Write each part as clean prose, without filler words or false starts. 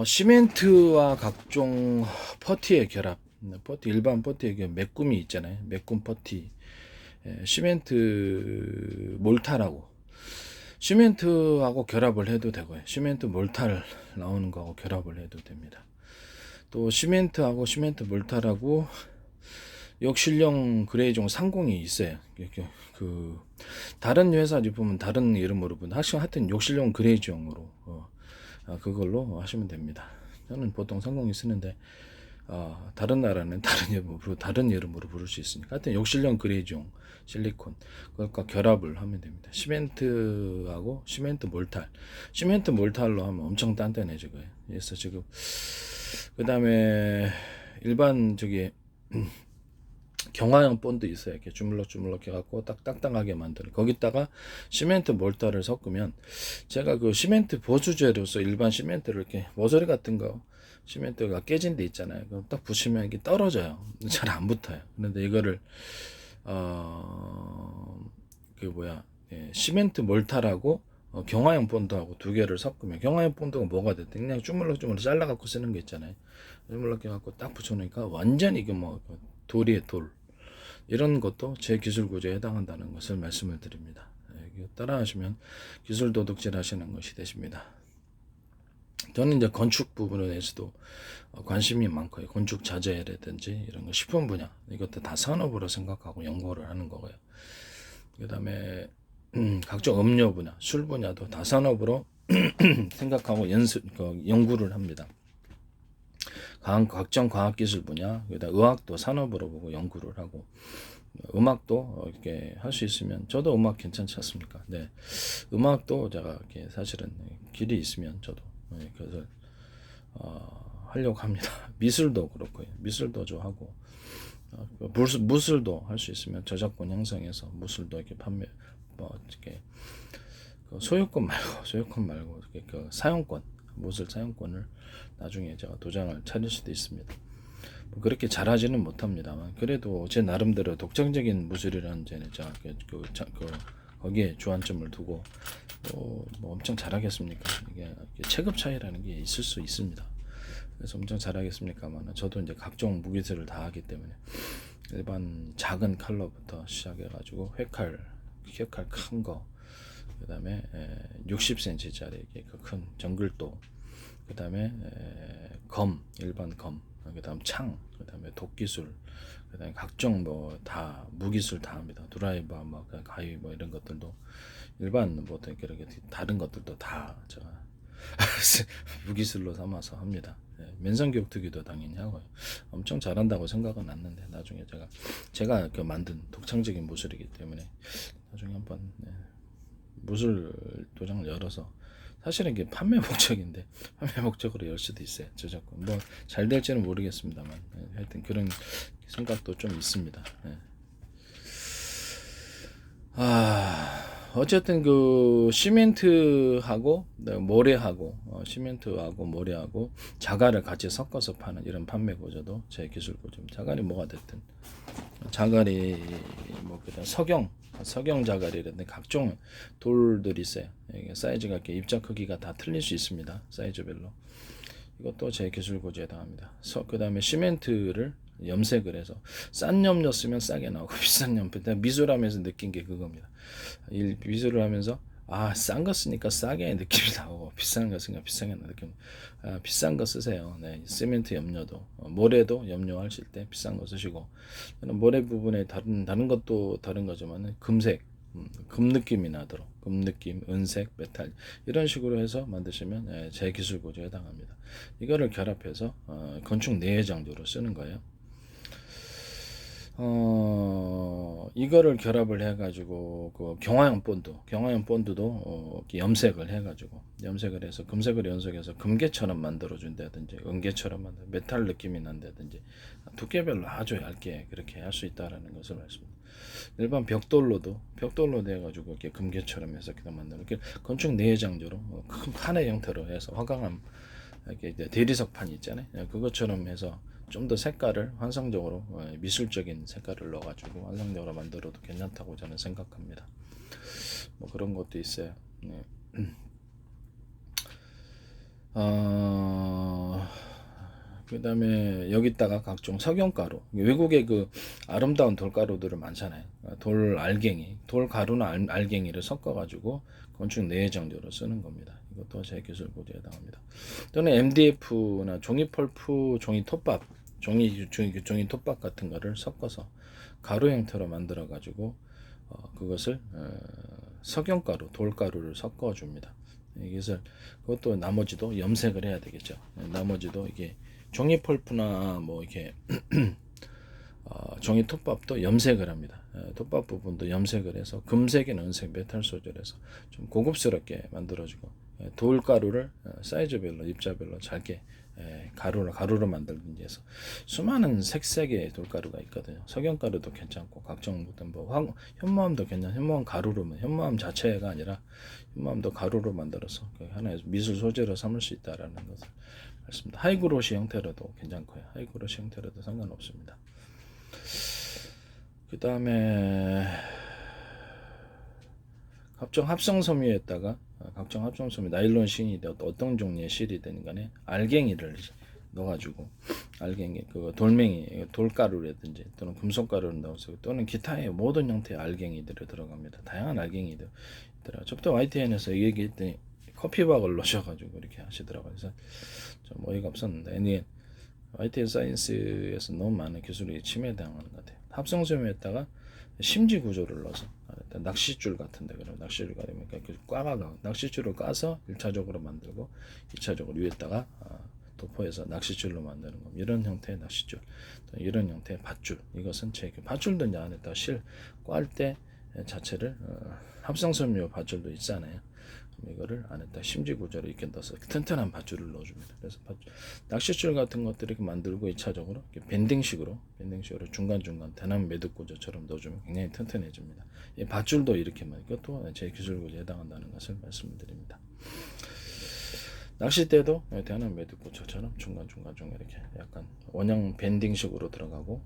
시멘트와 각종 퍼티의 결합, 퍼티 일반 퍼티의 메꿈이 있잖아요. 메꿈 퍼티, 시멘트 몰타라고 시멘트하고 결합을 해도 되고요. 시멘트 몰타를 나오는 거하고 결합을 해도 됩니다. 또 시멘트하고 시멘트 몰타라고 역실용 그레이종 상공이 있어요. 그 다른 회사 제품은 다른 이름으로 부르는 하여튼 욕실용 그레이종으로 그걸로 하시면 됩니다. 저는 보통 상공이 쓰는데 다른 나라는 다른 이름으로 부를 수 있으니까 하여튼 욕실용 그레이종 실리콘 그것과 결합을 하면 됩니다. 시멘트하고 시멘트 몰탈로 하면 엄청 단단해져요. 그래서 지금 그 다음에 일반 경화형 본드 있어요. 이렇게 주물럭주물럭 해갖고 딱 딱딱하게 만드는 거기다가 시멘트 몰타를 섞으면 제가 그 시멘트 보수제로서 일반 시멘트를 이렇게 모서리 같은 거 시멘트가 깨진 데 있잖아요. 그럼 딱 부시면 이게 떨어져요. 잘 안 붙어요. 그런데 이거를 시멘트 몰타라고 경화형 본드하고 두 개를 섞으면 경화형 본드가 뭐가 됐든 그냥 주물럭주물럭 잘라갖고 쓰는 게 있잖아요. 주물럭 해갖고 딱 붙여놓으니까 완전히 이게 뭐 돌이에 돌 이런 것도 제 기술 구조에 해당한다는 것을 말씀을 드립니다. 따라하시면 기술 도둑질 하시는 것이 되십니다. 저는 이제 건축 부분에서도 관심이 많고요. 건축 자재라든지 이런 거 식품 분야 이것도 다 산업으로 생각하고 연구를 하는 거고요. 그 다음에 각종 음료 분야, 술 분야도 다 산업으로 생각하고 연구를 합니다. 각종 과학기술 분야, 그다음 의학도 산업으로 보고 연구를 하고 음악도 이렇게 할 수 있으면 저도 음악 괜찮지 않습니까? 네, 음악도 제가 이렇게 사실은 길이 있으면 저도 그래서 하려고 합니다. 미술도 그렇고요. 미술도 좋아하고 무술도 할 수 있으면 저작권 형성해서 무술도 이렇게 판매 이렇게 소유권 말고 이렇게 그 사용권 무술 사용권을 나중에 제가 도장을 차릴 수도 있습니다. 뭐 그렇게 잘하지는 못합니다만 그래도 제 나름대로 독창적인 무술이라는 제가 거기에 주안점을 두고 뭐 엄청 잘하겠습니까? 이게 체급 차이라는 게 있을 수 있습니다. 그래서 엄청 잘하겠습니까만 저도 이제 각종 무기술을 다 하기 때문에 일반 작은 칼로부터 시작해가지고 회칼 큰 거, 그 다음에 60cm짜리 큰 정글도, 그 다음에 일반 검, 그 다음 창, 그 다음에 도끼술, 그 다음에 각종 뭐 다 무기술 다 합니다. 드라이버, 뭐 가위 뭐 이런 것들도 일반 뭐 이렇게 다른 것들도 다 제가 무기술로 삼아서 합니다. 면상격투기도 당연히 하고요. 엄청 잘한다고 생각은 않는데 나중에 제가 만든 독창적인 무술이기 때문에 나중에 한번 무술 도장을 열어서 사실은 이게 판매 목적인데 판매 목적으로 열 수도 있어요. 저작권 뭐 잘 될지는 모르겠습니다만 하여튼 그런 생각도 좀 있습니다. 어쨌든 그 시멘트하고 모래하고 자갈을 같이 섞어서 파는 이런 판매 구조도 제 기술 구조입니다. 자갈이 뭐가 됐든 자갈이 뭐 그다음 석영 자갈이라든지 각종 돌들이 있어요. 이게 사이즈가 이렇게 입자 크기가 다 틀릴 수 있습니다. 사이즈별로. 이것도 제 기술 구조에 해당합니다. 그 다음에 시멘트를 염색을 해서 싼 염료 쓰면 싸게 나오고 비싼 염료 미술하면서 느낀 게 그겁니다. 미술을 하면서 싼 거 쓰니까 싸게 느낌이 나오고 비싼 거 쓰니까 비싸게 느낌. 비싼 거 쓰세요. 네, 시멘트 염료도 모래도 염료하실 때 비싼 거 쓰시고 모래 부분에 다른 것도 다른 거지만 금색 금 느낌이 나도록 금 느낌, 은색, 메탈 이런 식으로 해서 만드시면 제 기술 구조에 해당합니다. 이거를 결합해서 건축 내외장도로 쓰는 거예요. 이거를 결합을 해가지고 그 경화형 본드도 염색을 해서 금색을 연속해서 금괴처럼 만들어준다든지 은괴처럼 메탈 느낌이 난다든지 두께별로 아주 얇게 그렇게 할 수 있다라는 것을 말씀드립니다. 일반 벽돌로도 해가지고 이렇게 금괴처럼 해서 이렇게 만드는 이렇게 건축 내장조로 큰 판의 형태로 해서 화강암 이렇게 대리석판 있잖아요. 그것처럼 해서 좀 더 색깔을 환상적으로 미술적인 색깔을 넣어가지고 환상적으로 만들어도 괜찮다고 저는 생각합니다. 뭐 그런 것도 있어요. 네. 그 다음에 여기다가 각종 석영가루, 외국에 그 아름다운 돌가루들을 많잖아요. 돌 알갱이, 돌 가루나 알갱이를 섞어가지고 건축 내외장료로 쓰는 겁니다. 이것도 제 기술 보드에 해당합니다. 또는 MDF나 종이 펄프, 종이 톱밥, 종이 톱밥 같은 거를 섞어서 가루 형태로 만들어 가지고 그것을 석영가루, 돌가루를 섞어 줍니다. 이것을 그것도 나머지도 염색을 해야 되겠죠. 나머지도 이게 종이 펄프나 뭐 이렇게 종이 톱밥도 염색을 합니다. 톱밥 부분도 염색을 해서 금색이나 은색 메탈 소재에서 좀 고급스럽게 만들어주고 돌가루를 사이즈별로 입자별로 잘게 가루로 만들든지 해서 수많은 색색의 돌가루가 있거든요. 석영가루도 괜찮고 각종 뭐 현무암도 괜찮아요. 현무암 가루로 현무암 자체가 아니라 현무암도 가루로 만들어서 하나의 미술 소재로 삼을 수 있다라는 것을 말씀드립니다. 하이그로시 형태로도 괜찮고요. 하이그로시 형태로도 상관없습니다. 그 다음에 각종 합성 섬유에다가 각종 합성 섬유 나일론 실이 어떤 종류의 실이 되는 간에 알갱이를 넣어가지고 알갱이 그거 돌멩이 돌가루라든지 또는 금속가루를 넣어서 또는 기타의 모든 형태의 알갱이들이 들어갑니다. 다양한 알갱이들 있더라. 저부터 YTN에서 얘기했더니 커피박을 넣으셔가지고 이렇게 하시더라고요. 그래서 좀 어이가 없었는데 YTN 사이언스에서 너무 많은 기술이 침해당하는 것 같아요. 합성 섬유에다가 심지 구조를 넣어서 낚싯줄 같은데 그럼 낚싯줄이 되니까 꽈가 낚싯줄을 까서 1차적으로 만들고 2차적으로 위에다가 도포해서 낚싯줄로 만드는 겁니다. 이런 형태의 낚싯줄, 이런 형태의 밧줄. 이것은 제 밧줄도 이제 안에다 꽈할 때 자체를 합성섬유 밧줄도 있잖아요. 이거를 안에다 심지 구조로 이렇게 넣어서 튼튼한 밧줄을 넣어줍니다. 그래서 낚싯줄 같은 것들을 이렇게 만들고 2차적으로 밴딩식으로 중간중간 대나무 매듭 구조처럼 넣어주면 굉장히 튼튼해집니다. 이 밧줄도 이렇게만 이것도 제 기술 구조에 해당한다는 것을 말씀드립니다. 낚싯대도 대나무 매듭 구조처럼 중간중간 이렇게 약간 원형 밴딩식으로 들어가고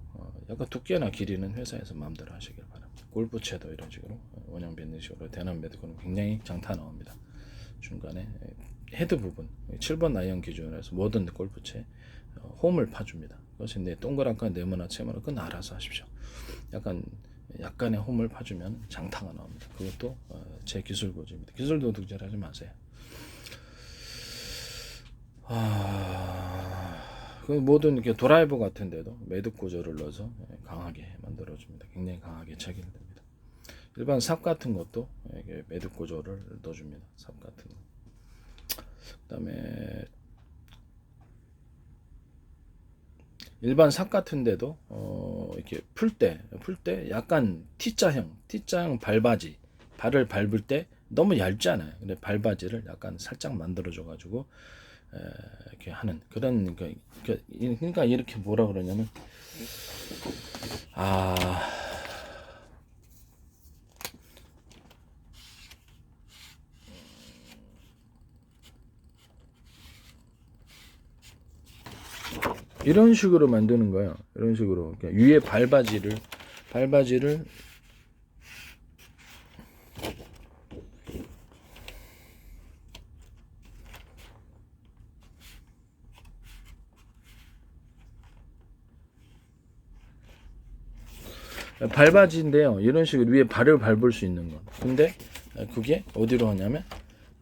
약간 두께나 길이는 회사에서 마음대로 하시길 바랍니다. 골프채도 이런 식으로 원형 밴딩식으로 대나무 매듭 구조는 굉장히 장타 나옵니다. 중간에 헤드 부분 7번 아이언 기준으로 해서 모든 골프채 홈을 파줍니다. 그것이 동그랗거나 네모나 채모나 그건 알아서 하십시오. 약간의 홈을 파주면 장타가 나옵니다. 그것도 제 기술 구조입니다. 기술 도둑질하지 마세요. 그 모든 이렇게 드라이버 같은데도 매듭 구조를 넣어서 강하게 만들어줍니다. 굉장히 강하게 체결됩니다. 일반 삽 같은 것도 매듭 구조를 넣어줍니다. 삽 같은 거. 그다음에 일반 삽 같은데도 이렇게 풀 때 약간 T자형 발바지 발을 밟을 때 너무 얇잖아요. 근데 발바지를 약간 살짝 만들어줘가지고 이렇게 하는 그런 그러니까 이렇게 뭐라 그러냐면 이런 식으로 만드는 거야. 이런 식으로 위에 발바지를 발바지인데요. 이런 식으로 위에 발을 밟을 수 있는 거. 근데 그게 어디로 하냐면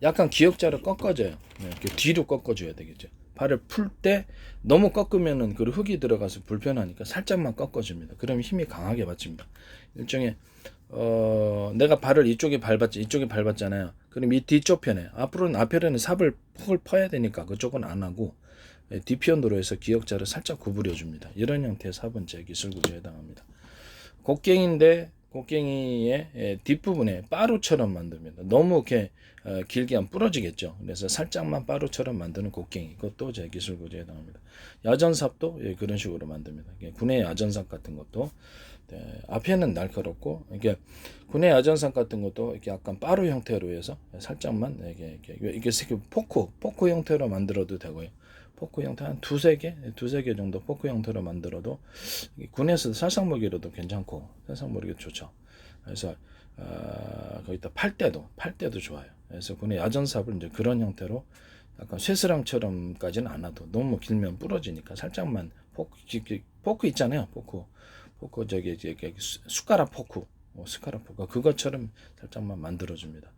약간 기역자로 꺾어져요. 이렇게 뒤로 꺾어줘야 되겠죠. 발을 풀 때 너무 꺾으면은 그 흙이 들어가서 불편하니까 살짝만 꺾어줍니다. 그러면 힘이 강하게 받칩니다. 일종의 내가 발을 이쪽에 밟았잖아요. 그럼 이 뒤쪽 편에 앞편에는 흙을 퍼야 되니까 그쪽은 안 하고 뒤편으로 해서 기역자를 살짝 구부려 줍니다. 이런 형태의 삽은 제 기술 구조에 해당합니다. 곡괭이의 뒷부분에 빠루처럼 만듭니다. 너무 이렇게 길게 하면 부러지겠죠. 그래서 살짝만 빠루처럼 만드는 곡괭이, 그것도 제 기술 구조에 해당합니다. 야전삽도 그런 식으로 만듭니다. 군의 야전삽 같은 것도 앞에는 날카롭고 이게 군의 야전삽 같은 것도 이렇게 약간 빠루 형태로 해서 살짝만 이게 포크 형태로 만들어도 되고요. 포크 형태 한 두세 개 정도 포크 형태로 만들어도 군에서 살상무기로도 괜찮고 살상무기도 좋죠. 그래서 거기다 팔 때도 좋아요. 그래서 군의 야전삽을 이제 그런 형태로 약간 쇠스랑처럼까지는 안 와도 너무 길면 부러지니까 살짝만 포크 있잖아요. 포크 저기 숟가락 포크, 숟가락 포크 그것처럼 살짝만 만들어줍니다.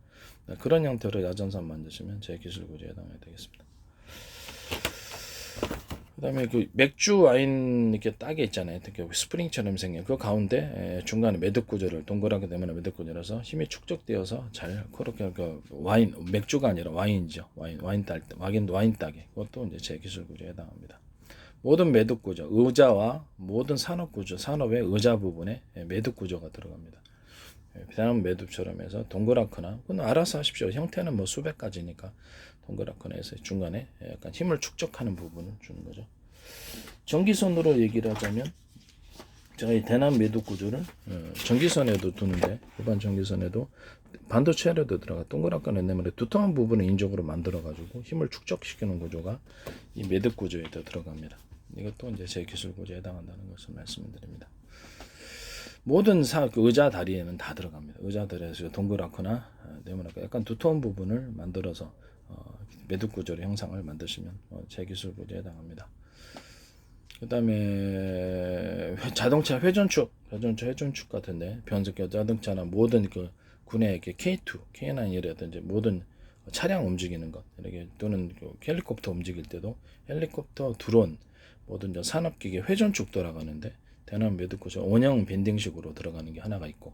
그런 형태로 야전선 만드시면 제 기술 구조에 해당이 되겠습니다. 그다음에 그 맥주 와인 이렇게 딱에 있잖아요. 특히 스프링처럼 생긴 그 가운데 중간에 매듭 구조를 동그랗게 되면 매듭 구조라서 힘이 축적되어서 잘 그렇게 그 와인 맥주가 아니라 와인이죠. 와인 딸 와인 따개 그것도 이제 제 기술 구조에 해당합니다. 모든 매듭 구조, 의자와 모든 산업 구조, 산업의 의자 부분에 매듭 구조가 들어갑니다. 대나무 매듭처럼 해서 동그랗거나 그건 알아서 하십시오. 형태는 뭐 수백 가지니까 동그랗거나 해서 중간에 약간 힘을 축적하는 부분을 주는 거죠. 전기선으로 얘기를 하자면 제가 이 대나무 매듭 구조를 전기선에도 두는데 일반 전기선에도 반도체에도 들어가 동그랗거나 내면 두툼한 부분을 인적으로 만들어 가지고 힘을 축적시키는 구조가 이 매듭 구조에 들어갑니다. 이것도 이제 제 기술 구조에 해당한다는 것을 말씀드립니다. 모든 그 의자 다리에는 다 들어갑니다. 의자 다리에서 동그랗거나 네모나게 약간 두터운 부분을 만들어서 매듭 구조의 형상을 만드시면 제 기술 구조에 해당합니다. 그 다음에 자동차 회전축 같은데 변속기 자동차나 모든 그 군의 K2, K9이라든지 모든 차량 움직이는 것 이렇게 또는 그 헬리콥터 움직일 때도 헬리콥터, 드론 모든 산업기계 회전축 돌아가는데 대나무 매듭 구조 원형 밴딩식으로 들어가는 게 하나가 있고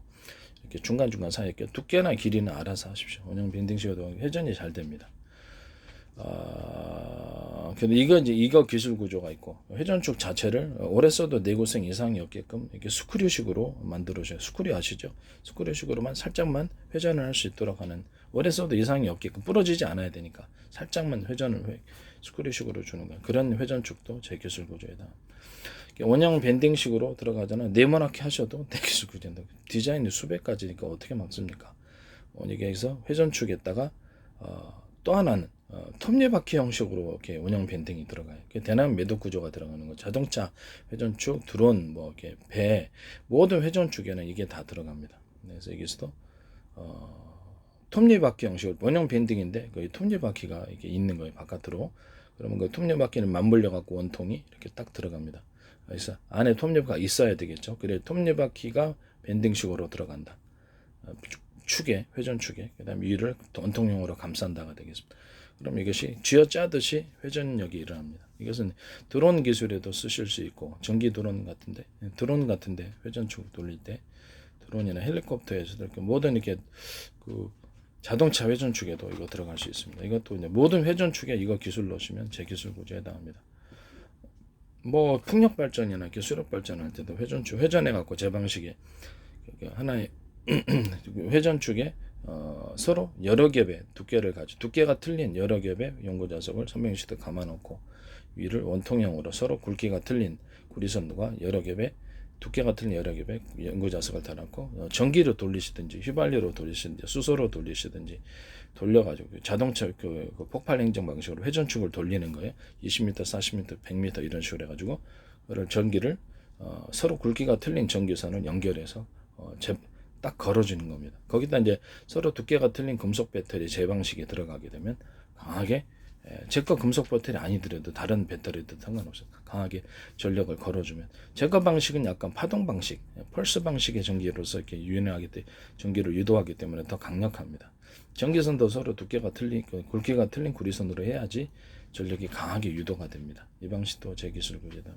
이렇게 중간중간 사이에 두께나 길이는 알아서 하십시오. 원형 밴딩식으로 회전이 잘 됩니다. 근데 이거 기술 구조가 있고 회전축 자체를 오래 써도 내구성 이상이 없게끔 이렇게 스크류식으로 만들어줘요. 스크류 아시죠? 스크류식으로만 살짝만 회전을 할 수 있도록 하는 오래 써도 이상이 없게끔 부러지지 않아야 되니까 살짝만 회전을 스크류식으로 주는 거예요. 그런 회전축도 제 기술 구조에다 원형 밴딩식으로 들어가잖아요. 네모나게 하셔도 내 기술 구조인다. 디자인이 수백 가지니까 어떻게 막습니까? 여기에서 회전축에다가 또 하나는 톱니바퀴 형식으로 이렇게 원형 밴딩이 들어가요. 대나무 매듭 구조가 들어가는 거. 자동차 회전축, 드론, 뭐 이렇게 배 모든 회전축에는 이게 다 들어갑니다. 그래서 여기서도 톱니바퀴 형식으로 원형 밴딩인데 그 톱니바퀴가 이렇게 있는 거예요. 바깥으로. 그러면 그 톱니바퀴는 맞물려 갖고 원통이 이렇게 딱 들어갑니다. 그래서 안에 톱니바퀴가 있어야 되겠죠. 그래 톱니바퀴가 밴딩식으로 들어간다. 축에 회전축에 그다음 위를 원통형으로 감싼다가 되겠습니다. 그럼 이것이 쥐어짜듯이 회전력이 일어납니다. 이것은 드론 기술에도 쓰실 수 있고 전기 드론 같은데 회전축 돌릴 때 드론이나 헬리콥터에서도 이렇게 모든 이렇게 그 자동차 회전축에도 이거 들어갈 수 있습니다. 이것도 이제 모든 회전축에 이거 기술 넣으시면 제 기술 구조에 해당합니다. 뭐 풍력 발전이나 이렇게 수력 발전할 때도 회전축 회전해 갖고 제 방식에 하나의 회전축에 서로 여러 겹의 두께를 가지고 두께가 틀린 여러 겹의 연구자석을 선명시대 감아놓고 위를 원통형으로 서로 굵기가 틀린 구리선과 여러 겹의 두께가 틀린 여러 겹의 연구자석을 달았고 전기로 돌리시든지 휘발유로 돌리시든지 수소로 돌리시든지 돌려가지고 자동차 그 폭발 행정 방식으로 회전축을 돌리는 거예요. 20m, 40m, 100m 이런 식으로 해가지고 그걸 전기를 서로 굵기가 틀린 전기선을 연결해서 딱 걸어주는 겁니다. 거기다 이제 서로 두께가 틀린 금속 배터리 제 방식에 들어가게 되면 강하게 제거 금속 배터리 아니더라도 다른 배터리도 상관없어요. 강하게 전력을 걸어주면 제거 방식은 약간 파동 방식, 펄스 방식의 전기로서 이렇게 전기를 유도하기 때문에 더 강력합니다. 전기선도 서로 두께가 틀린 굵기가 틀린 구리선으로 해야지 전력이 강하게 유도가 됩니다. 이 방식도 제 기술 구조다.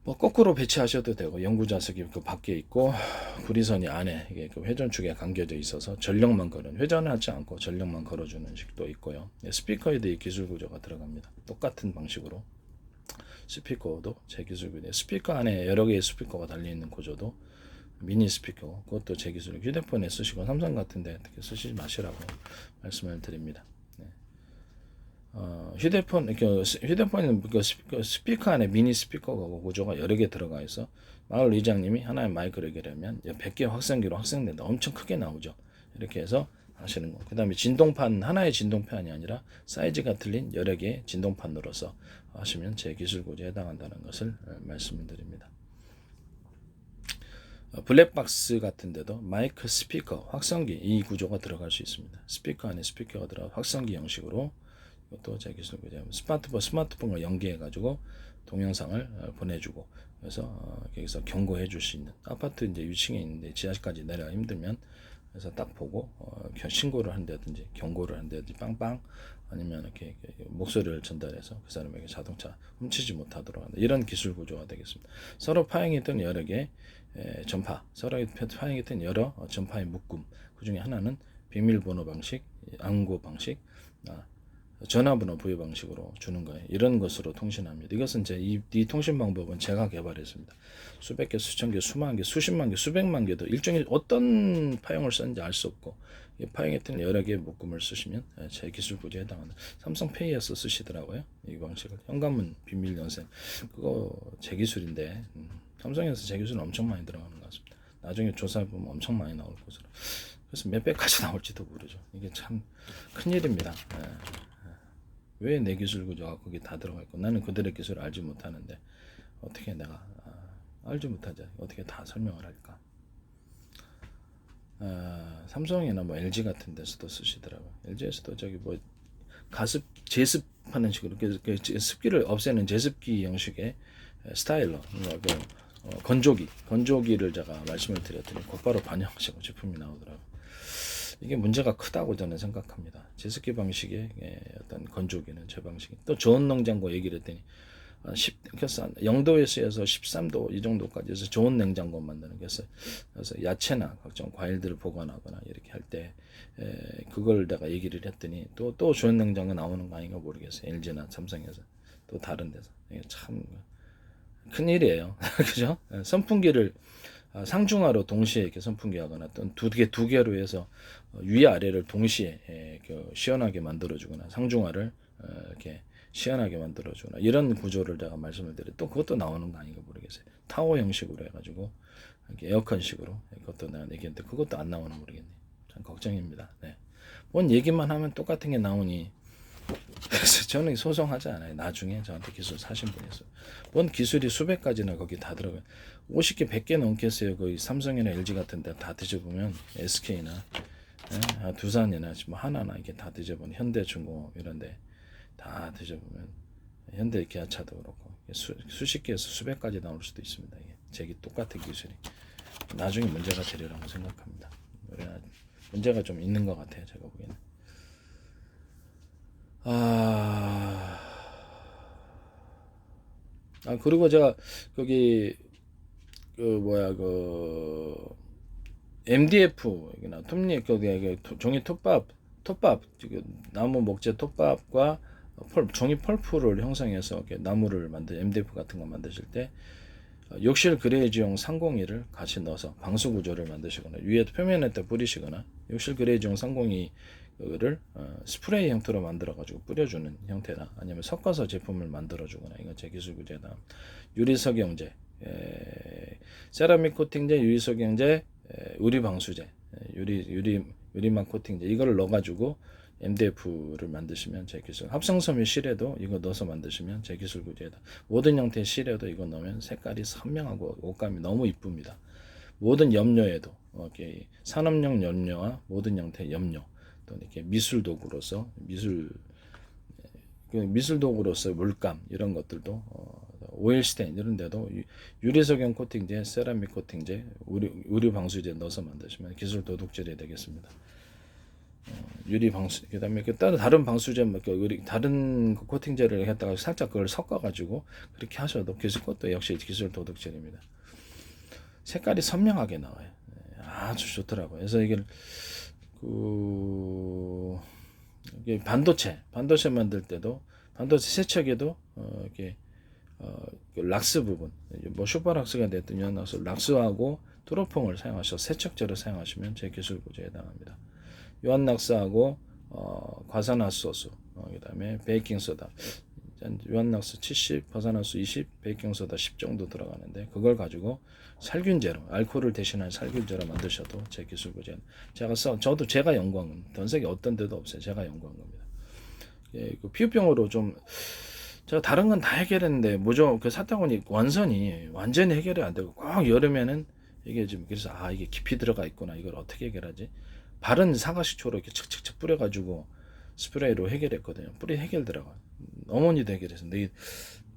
뭐 거꾸로 배치하셔도 되고 연구자석이 그 밖에 있고 구리선이 안에 이게 그 회전축에 감겨져 있어서 전력만 회전하지 않고 전력만 걸어주는 식도 있고요. 스피커에도 이 기술 구조가 들어갑니다. 똑같은 방식으로 스피커도 제 기술 구조. 스피커 안에 여러 개의 스피커가 달려 있는 구조도 미니 스피커 그것도 제 기술. 휴대폰에 쓰시고 삼성 같은데 어떻게 쓰시지 마시라고 말씀을 드립니다. 휴대폰은 그 스피커 안에 미니 스피커 구조가 여러 개 들어가 있어. 마을 의장님이 하나의 마이크를 연결하면 100개 확성기로 확성된다. 엄청 크게 나오죠. 이렇게 해서 하시는 거. 그 다음에 진동판, 하나의 진동판이 아니라 사이즈가 틀린 여러 개의 진동판으로서 하시면 제 기술 구조에 해당한다는 것을 말씀을 드립니다. 블랙박스 같은데도 마이크, 스피커, 확성기 이 구조가 들어갈 수 있습니다. 스피커 안에 스피커가 들어가 확성기 형식으로 이것도 제 기술 구조. 스마트폰과 연계해 가지고 동영상을 보내주고 그래서 여기서 경고해 줄 수 있는 아파트 이제 위층에 있는데 지하실까지 내려가 힘들면 그래서 딱 보고 신고를 한다든지 경고를 한다든지 빵빵 아니면 이렇게 목소리를 전달해서 그 사람에게 자동차 훔치지 못하도록 하는 이런 기술 구조가 되겠습니다. 서로 파행했던 여러 개 전파, 서로 파행했던 여러 전파의 묶음 그 중에 하나는 비밀번호 방식, 암고 방식, 전화번호 부여 방식으로 주는 거예요. 이런 것으로 통신합니다. 이것은 이 통신 방법은 제가 개발했습니다. 수백 개, 수천 개, 수만 개, 수십만 개, 수백만 개도 일종의 어떤 파형을 썼는지 알 수 없고 파형했던 여러 개의 묶음을 쓰시면 제 기술 구조에 해당한다. 삼성페이에서 쓰시더라고요. 이 방식을. 현관문 비밀 연생 그거 제 기술인데 삼성에서 제 기술은 엄청 많이 들어가는 것 같습니다. 나중에 조사해보면 엄청 많이 나올 것으로. 그래서 몇 배까지 나올지도 모르죠. 이게 참 큰일입니다. 왜 내 기술 구조가 거기 다 들어가 있고 나는 그들의 기술을 알지 못하는데 어떻게 내가 알지 못하지 어떻게 다 설명을 할까? 삼성이나 뭐 LG 같은 데서도 쓰시더라고요. LG에서도 저기 뭐 가습 제습하는 식으로 습기를 없애는 제습기 형식의 스타일러 건조기를 제가 말씀을 드렸더니 곧바로 반영하시고 제품이 나오더라고요. 이게 문제가 크다고 저는 생각합니다. 제습기 방식의 어떤 건조기는 제 방식이 또 저온 냉장고 얘기를 했더니 0도에서 13도 이 정도까지 해서 저온 냉장고 만드는 그래서 야채나 각종 과일들을 보관하거나 이렇게 할 때 그걸 내가 얘기를 했더니 또 저온 냉장고 나오는 거 아닌가 모르겠어요. LG나 삼성에서 또 다른 데서 이게 참 큰일이에요. 그죠? 선풍기를 상중하로 동시에 이렇게 선풍기하거나 또는 두 개로 해서 위아래를 동시에 시원하게 만들어주거나 상중하를 이렇게 시원하게 만들어주거나 이런 구조를 제가 말씀을 드려 또 그것도 나오는 거 아닌가 모르겠어요. 타워 형식으로 해가지고 에어컨식으로 그것도 내가 얘기했는데 그것도 안 나오는 모르겠네요. 참 걱정입니다. 네. 뭔 얘기만 하면 똑같은 게 나오니 그래서 저는 소송하지 않아요. 나중에 저한테 기술 사신 분이서 뭔 기술이 수백 가지나 거기 다 들어가요. 50개, 100개 넘겠어요. 거의 삼성이나 LG 같은 데 다 뒤져보면 SK나 두산이나 뭐 하나나 이게 다 뒤져보면 현대중공업 이런 데 다 뒤져보면 현대기아차도 그렇고 수십 개에서 수백 가지 나올 수도 있습니다. 이게 제기 똑같은 기술이 나중에 문제가 되리라고 생각합니다. 문제가 좀 있는 것 같아요. 제가 보기에는. 그리고 제가 거기 MDF 톱니 종이 톱밥 나무 목재 톱밥과 종이 펄프를 형성해서 이렇게 나무를 만들 MDF 같은 거 만드실 때 욕실 그레이지용 상공이를 같이 넣어서 방수 구조를 만드시거나 위에 표면에다 뿌리시거나 욕실 그레이지용 상공이를 스프레이 형태로 만들어 가지고 뿌려주는 형태나 아니면 섞어서 제품을 만들어 주거나 이건 제 기술 구제다. 유리석영제, 세라믹 코팅제, 유리석영제, 유리 방수제, 유리막 코팅제 이거를 넣어 가지고 MDF를 만드시면 제 기술. 합성섬유 실에도 이거 넣어서 만드시면 제 기술 구제다. 모든 형태의 실에도 이거 넣으면 색깔이 선명하고 옷감이 너무 이쁩니다. 모든 염료에도 이렇게 산업용 염료와 모든 형태의 염료 또 이렇게 미술 도구로서 물감 이런 것들도 오일 스테인 이런 데도 유리석영 코팅제, 세라믹 코팅제, 우리 방수제 넣어서 만드시면 기술 도둑질이 되겠습니다. 유리 방수 그다음에 다른 방수제 다른 코팅제를 했다가 살짝 그걸 섞어 가지고 그렇게 하셔도 그것도 역시 기술 도둑질입니다. 색깔이 선명하게 나와요. 아주 좋더라고요. 그래서 이게 반도체 만들 때도 반도체 세척에도 이렇게 락스 부분 뭐 슈퍼락스가 됐든 연락스 락스하고 트로퐁을 사용하셔서 세척제로 사용하시면 제 기술 구조에 해당합니다. 유한락스하고 과산화수소 그다음에 베이킹소다 유한락스 70, 과산화수 20, 베이킹소다 10 정도 들어가는데 그걸 가지고 살균제로 알코올을 대신한 살균제로 만드셔도 제 기술 구제 저도 제가 연구한 겁니다. 전 세계 어떤 데도 없어요. 제가 연구한 겁니다. 피부병으로 좀 제가 다른 건 다 해결했는데 그 사타구니 완전히 해결이 안 되고 꼭 여름에는 이게 지금 그래서 이게 깊이 들어가 있구나. 이걸 어떻게 해결하지? 바른 사과식초로 이렇게 척척척 뿌려가지고 스프레이로 해결했거든요. 뿌리 해결되더라고요. 어머니도 해결했었는데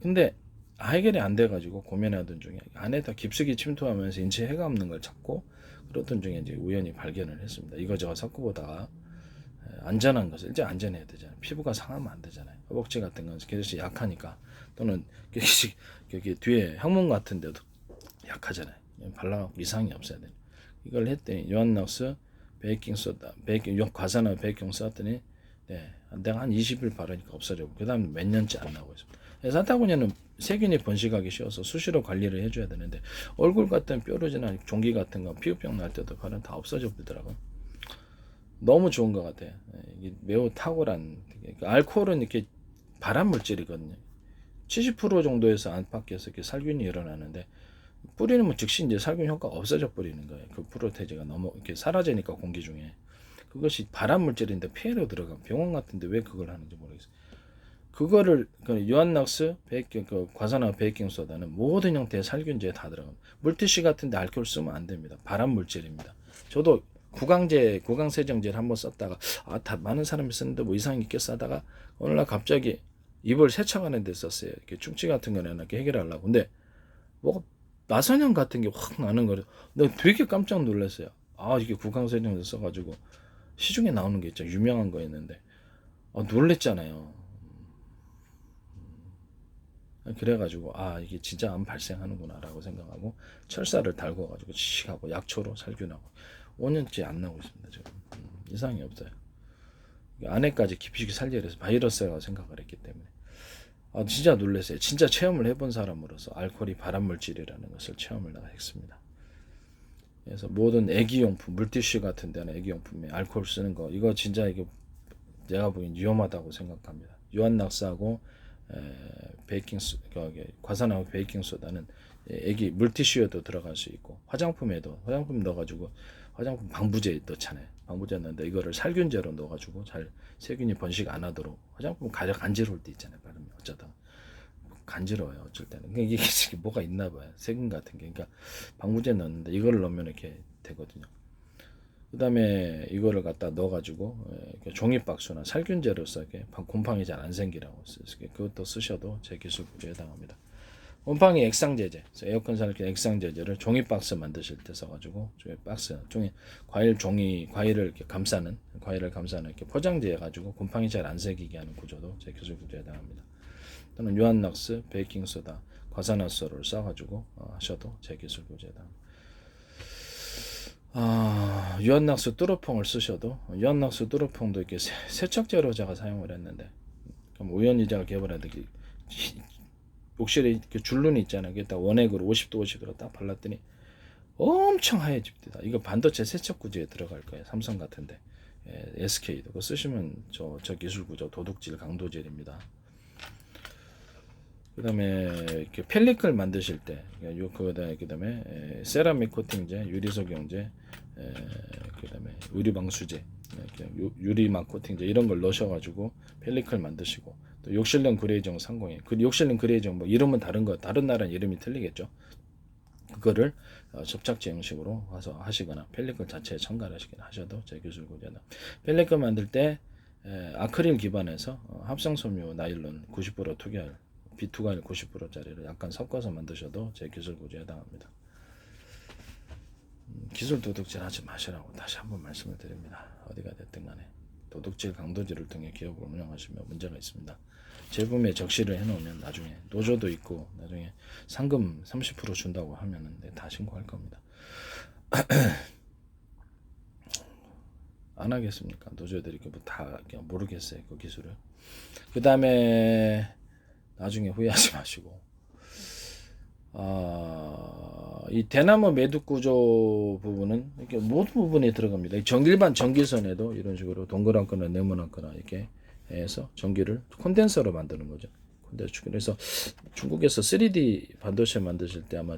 근데 해결이 안 돼가지고 고민하던 중에 안에다 깊숙이 침투하면서 인체 해가 없는 걸 찾고 그러던 중에 이제 우연히 발견을 했습니다. 이거저거 섞어보다가 안전한 것을 이제 안전해야 되잖아요. 피부가 상하면 안 되잖아요. 허벅지 같은 건 계속 약하니까 또는 여기 뒤에 항문 같은 데도 약하잖아요. 발라갖고 이상이 없어야 돼요. 이걸 했더니 요한낙스 베이킹소다, 과산화 베이킹 썼더니 내가 한 20일 바르니까 없어지고 그 다음 몇 년째 안 나오고 있습니다. 산타고니아는 세균이 번식하기 쉬워서 수시로 관리를 해줘야 되는데 얼굴 같은 뾰루지나 종기 같은 거 피부병 날 때도 바르면 다 없어져 버리더라고요. 너무 좋은 것 같아요. 이게 매우 탁월한 알코올은 이렇게 발암 물질이거든요. 70% 정도에서 안팎에서 이렇게 살균이 일어나는데 뿌리는 뭐 즉시 이제 살균 효과가 없어져 버리는 거예요. 그 프로테이즈가 너무 이렇게 사라지니까 공기 중에 그것이 발암 물질인데 폐로 들어가 병원 같은데 왜 그걸 하는지 모르겠어요. 그거를 유한낙스 과산화 베이킹 소다는 모든 형태의 살균제에 다 들어갑니다. 물티슈 같은데 알코올 쓰면 안 됩니다. 발암 물질입니다. 저도 구강세정제를 한번 썼다가 다 많은 사람이 쓰는데 뭐 이상이 있겠어 하다가 어느 날 갑자기 입을 세척하는 데 썼어요. 이렇게 충치 같은 거는 이렇게 해결하려고. 근데 뭐가 나선형 같은 게 확 나는 거예요. 내가 되게 깜짝 놀랐어요. 이게 구강세정제 써가지고 시중에 나오는 게 있죠. 유명한 거 있는데 놀랬잖아요. 그래가지고 이게 진짜 암 발생하는구나 라고 생각하고 철사를 달궈가지고 치하고 약초로 살균하고 5년째 안 나오고 있습니다. 지금 이상이 없어요. 안에까지 깊이 살려서 바이러스라고 생각을 했기 때문에 진짜 놀랐어요. 진짜 체험을 해본 사람으로서 알코올이 발암물질이라는 것을 체험을 했습니다. 그래서 모든 애기용품, 물티슈 같은 데는 애기용품에 알코올 쓰는 거 이거 진짜 이게 내가 보기엔 위험하다고 생각합니다. 유한낙스하고 과산화 베이킹 소다는 애기 물티슈에도 들어갈 수 있고 화장품 넣어가지고 화장품 방부제 넣잖아요. 방부제 넣는데 이거를 살균제로 넣어가지고 잘 세균이 번식 안 하도록 화장품 가장 간지러울 때 있잖아요. 바르면 어쩌다 간지러워요. 어쩔 때는 이게 뭐가 있나 봐요. 세균 같은 게. 그러니까 방부제 넣는데 이거를 넣으면 이렇게 되거든요. 그 다음에 이거를 갖다 넣어가지고 종이박스나 살균제로서 이렇게 곰팡이 잘 안 생기라고 그것도 쓰셔도 제 기술 구조에 해당합니다. 곰팡이 액상제제, 에어컨 살균 액상제제를 종이박스 만드실 때 써가지고 과일을 이렇게 감싸는 이렇게 포장지에 가지고 곰팡이 잘 안 생기게 하는 구조도 제 기술 구조에 해당합니다. 또는 유한낙스, 베이킹소다, 과산화수소를 써가지고 하셔도 제 기술 구조에 해당합니다. 유한낙스 뚜루퐁을 쓰셔도 유한낙스 뚜루퐁도 이렇게 세척제로 제가 사용을 했는데 그럼 우연히 제가 개발한 욕실에 이렇게 줄눈이 있잖아요. 그게 딱 원액으로 50도 50도로 딱 발랐더니 엄청 하얘집니다. 이거 반도체 세척 구조에 들어갈 거예요. 삼성 같은데 SK도 그거 쓰시면 저 기술 구조 도둑질 강도질입니다. 그 다음에 이렇게 펠리클 만드실 때, 그 다음에 세라믹 코팅제, 유리석용제, 그 다음에 유리방수제, 유리막 코팅제 이런 걸 넣으셔가지고 펠리클 만드시고 또 욕실용 그레이정 상공에 그 욕실용 그레이정 뭐 이름은 다른 나라 이름이 틀리겠죠. 그거를 접착제 형식으로 와서 하시거나 펠리클 자체에 첨가하시거나 하셔도 제 기술 구조다. 펠리클 만들 때 아크릴 기반에서 합성섬유 나일론 90% 투기할 B2가 90%짜리를 약간 섞어서 만드셔도 제 기술 구조에 해당합니다. 기술 도둑질 하지 마시라고 다시 한번 말씀을 드립니다. 어디가 됐든 간에 도둑질 강도질을 통해 기업을 운영하시면 문제가 있습니다. 제품에 적시를 해놓으면 나중에 노조도 있고 나중에 상금 30% 준다고 하면은 다 신고할 겁니다. 안 하겠습니까? 노조들이 다 모르겠어요. 그 기술을. 그 다음에 나중에 후회하지 마시고 이 대나무 매듭 구조 부분은 이렇게 모든 부분에 들어갑니다. 일반 전기선에도 이런 식으로 동그랗거나 네모나거나 이렇게 해서 전기를 콘덴서로 만드는 거죠. 그래서 중국에서 3D 반도체 만드실 때 아마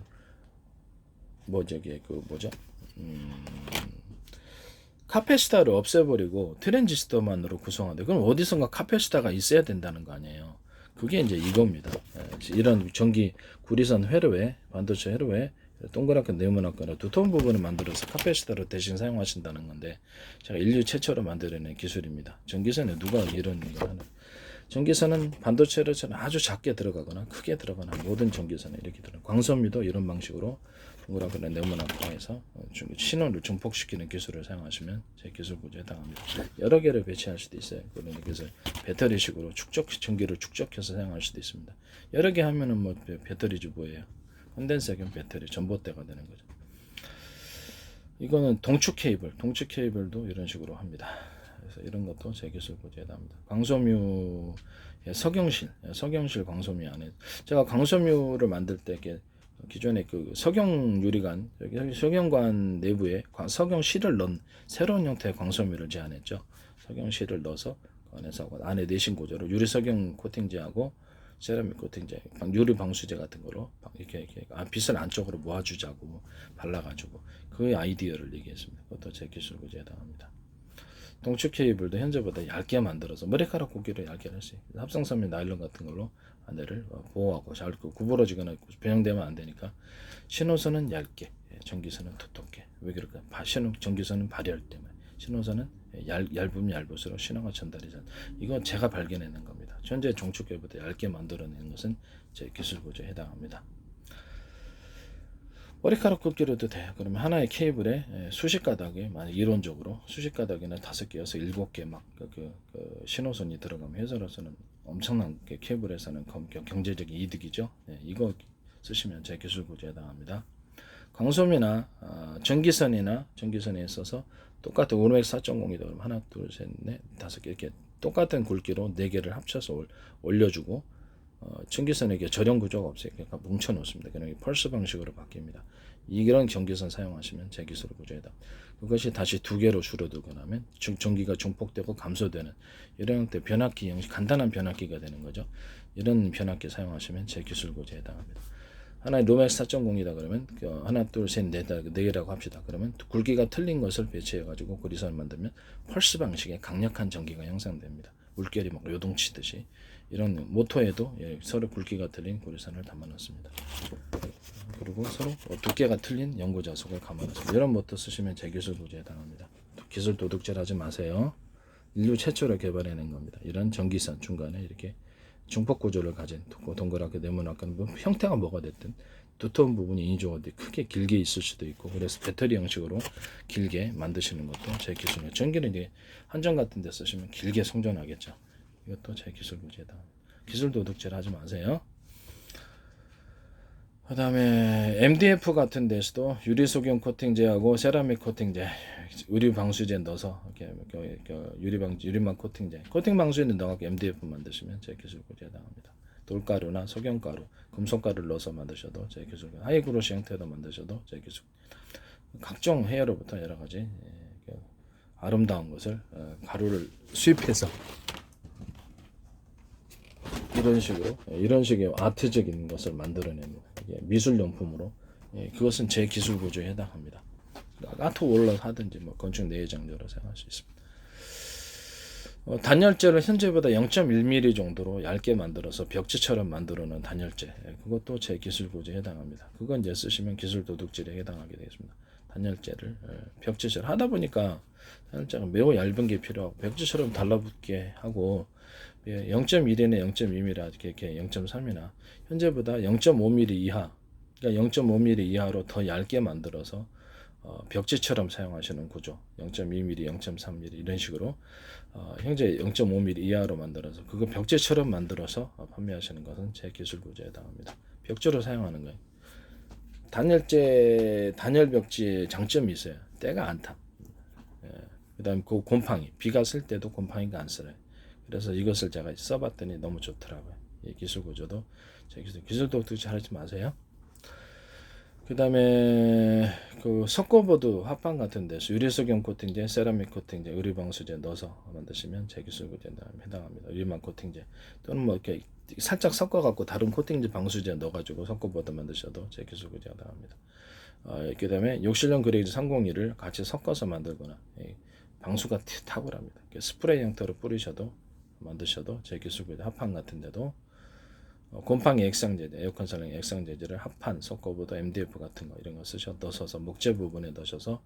카페시타를 없애버리고 트랜지스터만으로 구성하는데 그럼 어디선가 카페시타가 있어야 된다는 거 아니에요. 그게 이제 이겁니다. 이런 전기 구리선 회로에 반도체 회로에 동그랗게 네모나거나 두터운 부분을 만들어서 카페시터로 대신 사용하신다는 건데 제가 인류 최초로 만들어낸 기술입니다. 전기선에 누가 이런 걸 하나? 전기선은 반도체로처럼 아주 작게 들어가거나 크게 들어가나 모든 전기선에 이렇게 들어. 광섬유도 이런 방식으로 동그랗게 네모나게 해서 신호를 증폭시키는 기술을 사용하시면 제 기술 구조에 해당합니다. 여러 개를 배치할 수도 있어요. 그래서 배터리식으로 전기를 축적해서 사용할 수도 있습니다. 여러 개 하면은 뭐 배터리 주보예요. 콘덴서경 배터리 전봇대가 되는 거죠. 이거는 동축 케이블도 이런 식으로 합니다. 그래서 이런 것도 제 기술 구조에 해당합니다. 광섬유 석영실 광섬유 안에 제가 광섬유를 만들 때 이렇게 기존에 그 석영 유리관 여기 석영관 내부에 석영실을 넣은 새로운 형태의 광섬유를 제안했죠. 석영실을 넣어서 안에서 안에 내신 구조로 유리 석영 코팅제하고 세라믹 코팅제, 유리 방수제 같은 거로 이렇게 빛을 안쪽으로 모아주자고 발라가지고 그 아이디어를 얘기했습니다. 그것도 제 기술 구조에 해당합니다. 동축 케이블도 현재보다 얇게 만들어서 머리카락 굵기를 얇게 할 수 있어요. 합성섬유 나일론 같은 걸로 안에를 보호하고 잘 구부러지거나 변형되면 안 되니까 신호선은 얇게, 전기선은 두텁게. 왜 그럴까? 전기선은 발열 때문에 신호선은 얇으면 얇을수록 신호가 전달이 잘. 이건 제가 발견해낸 겁니다. 현재 종축 케이블보다 얇게 만들어내는 것은 제 기술 구조에 해당합니다. 머리카락 굵기로도 돼요. 그러면 하나의 케이블에 수십 가닥에 만약 이론적으로 수십 가닥이나 5개에서 7개 막 신호선이 들어가면 회사로서는 엄청난 케이블에서는 경제적인 이득이죠. 이거 쓰시면 제 기술 구조에 해당합니다. 광섬유나 전기선에 있어서 똑같은 504.0이다 그러면 하나, 둘, 셋, 넷, 5개 이렇게 똑같은 굵기로 4개를 합쳐서 올려주고 전기선에게 절연 구조가 없어요. 그러니까 뭉쳐 놓습니다. 그러면 펄스 방식으로 바뀝니다. 이런 전기선 사용하시면 제 기술 구조에다 그것이 다시 2개로 줄어들고 나면 전기가 중폭되고 감소되는 이런 형태 변압기 형식 간단한 변압기가 되는 거죠. 이런 변압기 사용하시면 제 기술 구조에 해당합니다. 하나의 로맥스 4.0이다 그러면 하나, 둘, 셋, 넷, 4개라고 합시다. 그러면 굵기가 틀린 것을 배치해 가지고 고리선을 만들면 펄스 방식의 강력한 전기가 형성됩니다. 물결이 막 요동치듯이 이런 모터에도 서로 굵기가 틀린 고리선을 담아놨습니다. 그리고 서로 두께가 틀린 연고 자석을 감아놨습니다. 이런 모터 쓰시면 제 기술 구조에 해당합니다. 기술 도둑질 하지 마세요. 인류 최초로 개발해낸 겁니다. 이런 전기선 중간에 이렇게 중폭 구조를 가진 동그랗게 네모나게 형태가 뭐가 됐든 두터운 부분이 인조가 크게 길게 있을 수도 있고 그래서 배터리 형식으로 길게 만드시는 것도 제 기술이에요. 전기는 이제 한전 같은 데 쓰시면 길게 송전하겠죠. 이것도 제 기술 구조에다 기술 도둑질 하지 마세요. 그 다음에 MDF 같은 데서도 유리 소경 코팅제하고 세라믹 코팅제, 유리 방수제 넣어서 유리막 코팅제, 코팅 방수제는 넣어서 MDF 만드시면 제 기술 구조에 해당합니다. 돌가루나 석영가루, 금속가루를 넣어서 만드셔도 제 기술, 하이그로시 형태로 만드셔도 제 기술. 각종 헤어로부터 여러 가지 아름다운 것을 가루를 수입해서 이런 식의 아트적인 것을 만들어냅니다. 미술용품으로 그것은 제 기술 구조에 해당합니다. 아트 월러 하든지 뭐 건축 내외장료로 사용할 수 있습니다. 단열재를 현재보다 0.1mm 정도로 얇게 만들어서 벽지처럼 만들어놓은 단열재 그것도 제 기술 구조에 해당합니다. 그건 이제 쓰시면 기술 도둑질에 해당하게 되겠습니다. 단열재를 벽지처럼 하다 보니까 단열재가 매우 얇은 게 필요하고 벽지처럼 달라붙게 하고 0.1이나 0.2mm 이렇게 0.3이나 현재보다 0.5mm 이하 그러니까 0.5mm 이하로 더 얇게 만들어서 벽지처럼 사용하시는 구조 0.2mm, 0.3mm 이런 식으로 현재 0.5mm 이하로 만들어서 그거 벽지처럼 만들어서 판매하시는 것은 제 기술 구조에 해당합니다. 벽지로 사용하는 거예요. 단열 벽지의 장점이 있어요. 때가 안 타. 그 다음에 그 곰팡이 비가 쓸 때도 곰팡이가 안 쓸어요. 그래서 이것을 제가 써봤더니 너무 좋더라고요. 이 기술 구조도 제 기술 도둑질 하지 마세요. 그 다음에 그 석고보드 합판 같은 데서 유리석영 코팅제, 세라믹 코팅제, 유리방수제 넣어서 만드시면 제 기술 구조에 해당합니다. 유리막 코팅제 또는 뭐 이렇게 살짝 섞어갖고 다른 코팅제 방수제 넣어가지고 석고보드 만드셔도 제 기술 구조에 해당합니다. 그 다음에 욕실용 그레이드 301을 같이 섞어서 만들거나 방수가 탁월합니다. 스프레이 형태로 뿌리셔도 만드셔도 제 기술 구조 합판 같은 데도 곰팡이 액상제제, 에어컨 살균 액상제제를 합판, 섞어보도 MDF 같은 거 이런 거 넣으셔서 목재 부분에 넣으셔서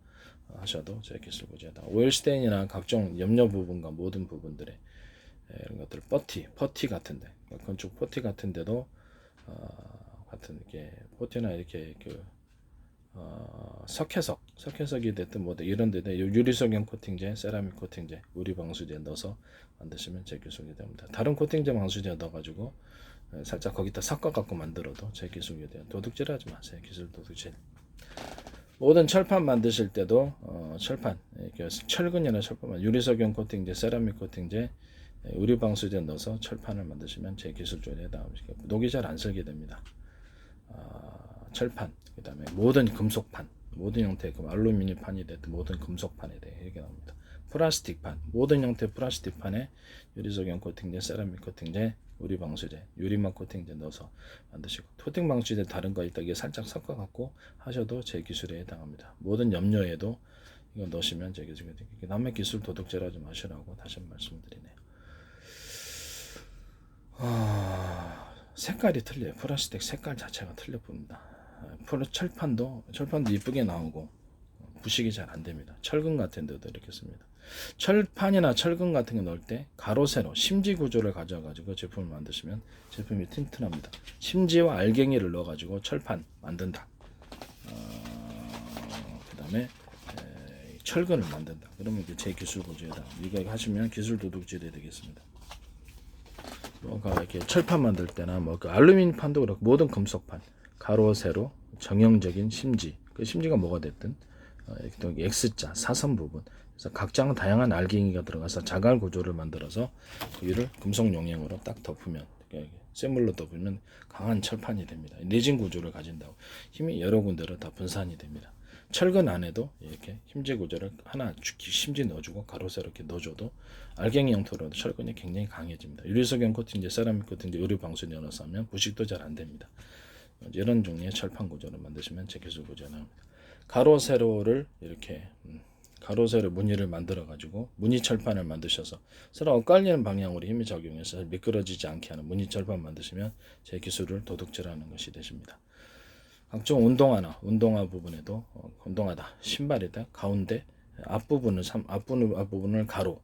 하셔도 제 기술 고지하다. 오일 스테인이나 각종 염료 부분과 모든 부분들의 이런 것들 퍼티 같은데, 건축 퍼티 같은데도 같은 이렇게 퍼티나 이렇게 석회석이 됐든 뭐든 이런 데다 유리석용 코팅제, 세라믹 코팅제, 우리 방수제 넣어서 만드시면 제 기술이 됩니다. 다른 코팅제 방수제 넣어가지고 살짝 거기다 섞어갖고 만들어도 제 기술이 돼요. 도둑질하지 마세요. 기술 도둑질. 모든 철판 만드실 때도 철판, 철근이나 철판, 유리석용 코팅제, 세라믹 코팅제, 우리 방수제 넣어서 철판을 만드시면 제 기술조에 해당합니다. 녹이 잘 안 슬게 됩니다. 철판, 그 다음에 모든 금속판, 모든 형태의 알루미늄 판이 됐든 모든 금속판에 대해 이렇게 나옵니다. 플라스틱판, 모든 형태의 플라스틱판에 유리석용 코팅제, 세라믹 코팅제, 우리 방수제, 유리막 코팅제 넣어서 만드시고, 코팅 방수제 다른 거 있다 이게 살짝 섞어갖고 하셔도 제 기술에 해당합니다. 모든 염료에도 이거 넣으시면 제 기술이 됩니다. 남의 기술 도둑질하지 마시라고 다시 한번 말씀드리네요. 색깔이 틀려요. 플라스틱 색깔 자체가 틀려 보입니다. 철판도 이쁘게 나오고 부식이 잘 안 됩니다. 철근 같은 데도 이렇게 씁니다. 철판이나 철근 같은 거 넣을 때 가로 세로 심지 구조를 가져가지고 제품을 만드시면 제품이 튼튼합니다. 심지와 알갱이를 넣어가지고 철판 만든다. 그 다음에 철근을 만든다. 그러면 제 기술 구조에다 이거 하시면 기술 도둑질이 되겠습니다. 뭐가 이렇게 철판 만들 때나 그 알루미늄 판도 그렇고 모든 금속판 가로 세로 정형적인 심지, 그 심지가 뭐가 됐든 또 X자 사선 부분, 그래서 각장 다양한 알갱이가 들어가서 자갈 구조를 만들어서 위를 금속 용량으로 딱 덮으면, 쇠물로 덮으면 강한 철판이 됩니다. 내진 구조를 가진다고 힘이 여러 군데로 다 분산이 됩니다. 철근 안에도 이렇게 힘지 구조를 하나 심지 넣어주고 가로 세로 이렇게 넣어줘도 알갱이 형태로도 철근이 굉장히 강해집니다. 유리석용 코팅제, 세라믹 코팅제, 유리 방수제 넣어서 하면 부식도 잘 안 됩니다. 이런 종류의 철판 구조를 만드시면 제 기술 구조가 나옵니다. 가로 세로를 이렇게 가로 세로 무늬를 만들어 가지고 무늬 철판을 만드셔서 서로 엇갈리는 방향으로 힘을 적용해서 미끄러지지 않게 하는 무늬 철판 만드시면 제 기술을 도둑질하는 것이 되십니다. 각종 운동화 부분에도 운동화다, 신발이다, 가운데 앞부분을 가로,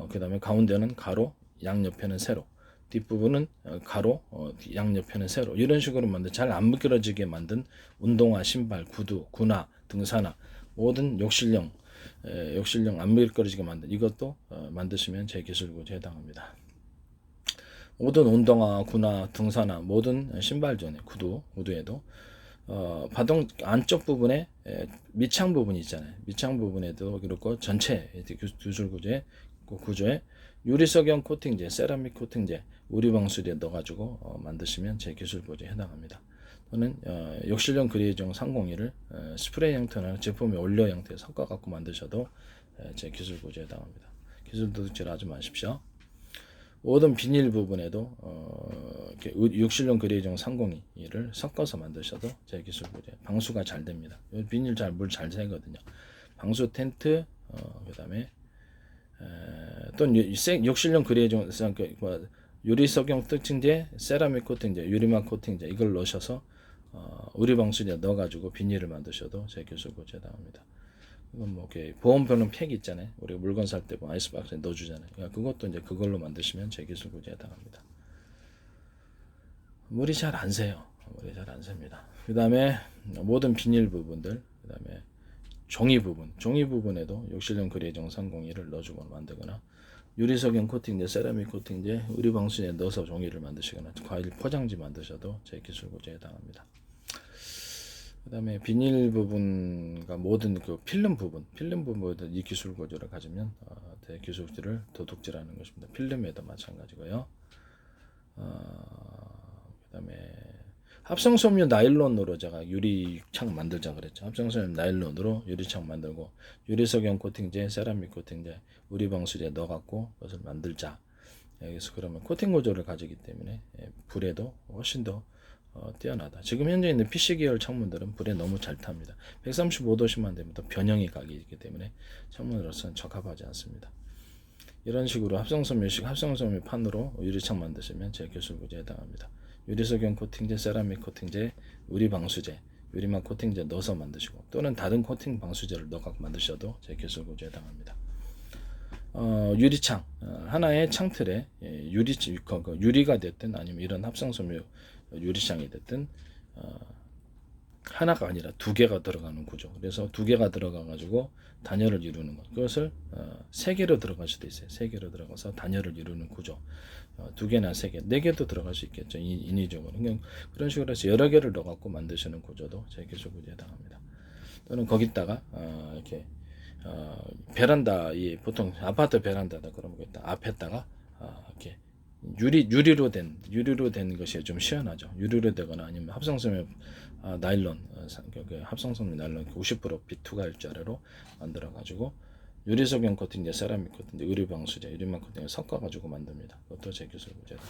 그 다음에 가운데는 가로, 양옆에는 세로, 뒷부분은 가로, 양옆에는 세로, 이런 식으로 만든 잘 안 미끄러지게 만든 운동화, 신발, 구두, 군화, 등산화, 모든 욕실용 안 미끄러지게 만든 이것도 만드시면 제 기술구조에 해당합니다. 모든 운동화, 군화, 등산화, 모든 신발존에 구두에도 바동 안쪽 부분에 밑창 부분이 있잖아요. 밑창 부분에도 그렇고 전체 기술 구조에 유리석용 코팅제, 세라믹 코팅제, 우리 방수제 넣어가지고 만드시면 제 기술 구조에 해당합니다. 또는 욕실용 그레이종 301을 스프레이 형태나 제품의 올려 형태에 섞어갖고 만드셔도 제 기술 구조에 해당합니다. 기술 도둑질 하지 마십시오. 모든 비닐 부분에도 욕실용 그레이종 302를 섞어서 만드셔도 제 기술 구조에 방수가 잘 됩니다. 비닐 물 잘 새거든요. 방수 텐트, 그다음에 또 욕실용 그레이종 유리석용 코팅제, 세라믹 코팅제, 유리막 코팅제 이걸 넣으셔서 우리 방수제 넣어가지고 비닐을 만드셔도 제 기술 구조에 해당합니다. 이건 뭐 보온병은 팩 있잖아요. 우리가 물건 살 때 아이스박스에 넣어주잖아요. 그러니까 그것도 이제 그걸로 만드시면 제 기술 구조에 해당합니다. 물이 잘 안 새요. 물이 잘 안 셉니다. 그 다음에 모든 비닐 부분들, 그 다음에 종이 부분에도 욕실용 그레이종 301을 넣어주고 만들거나 유리석용 코팅제, 세라믹 코팅제, 우리 방수제에 넣어서 종이를 만드시거나 과일 포장지 만드셔도 제 기술 구조에 해당합니다. 그 다음에 비닐 부분과 모든 필름 부분에도 이 기술 구조를 가지면 제 기술들을 도둑질하는 것입니다. 필름에도 마찬가지고요. 그 다음에 합성섬유 나일론으로 제가 유리창 만들자 그랬죠. 합성섬유 나일론으로 유리창 만들고 유리석용 코팅제, 세라믹 코팅제, 우리 방수제 넣어갖고 그것을 만들자. 여기서 그러면 코팅 구조를 가지기 때문에 불에도 훨씬 더 뛰어나다. 지금 현재 있는 PC 계열 창문들은 불에 너무 잘 탑니다. 135도씨만 되면 또 변형이 가기 있기 때문에 창문으로서는 적합하지 않습니다. 이런 식으로 합성섬유 판으로 유리창 만드시면 제 기술 구조에 해당합니다. 유리석용 코팅제, 세라믹 코팅제, 유리 방수제, 유리막 코팅제 넣어서 만드시고 또는 다른 코팅 방수제를 넣어 만드셔도 제 기술 구조에 해당합니다. 유리창 하나의 창틀에 유리가 됐든 아니면 이런 합성섬유 유리창이 됐든 하나가 아니라 두 개가 들어가는 구조. 그래서 두 개가 들어가 가지고 단열을 이루는 것. 그것을 세 개로 들어갈 수도 있어요. 세 개로 들어가서 단열을 이루는 구조. 두 개나 세 개, 네 개도 들어갈 수 있겠죠. 인위적으로. 그런 식으로 해서 여러 개를 넣어 갖고 만드시는 구조도 제기술 구조에 해당합니다. 또는 거기다가 이렇게 베란다, 이 보통 아파트 베란다다 그러면 거기다 앞에다가 이렇게 유리로 된 것이 좀 시원하죠. 유리로 되거나 아니면 합성섬유 나일론, 합성섬유 나일론 90% B2가 일자리로 만들어 가지고 유리석용 코팅제, 세라믹 코팅제, 유리 방수제, 유리막 코팅을 섞어 가지고 만듭니다. 그것도 제 기술 구조다.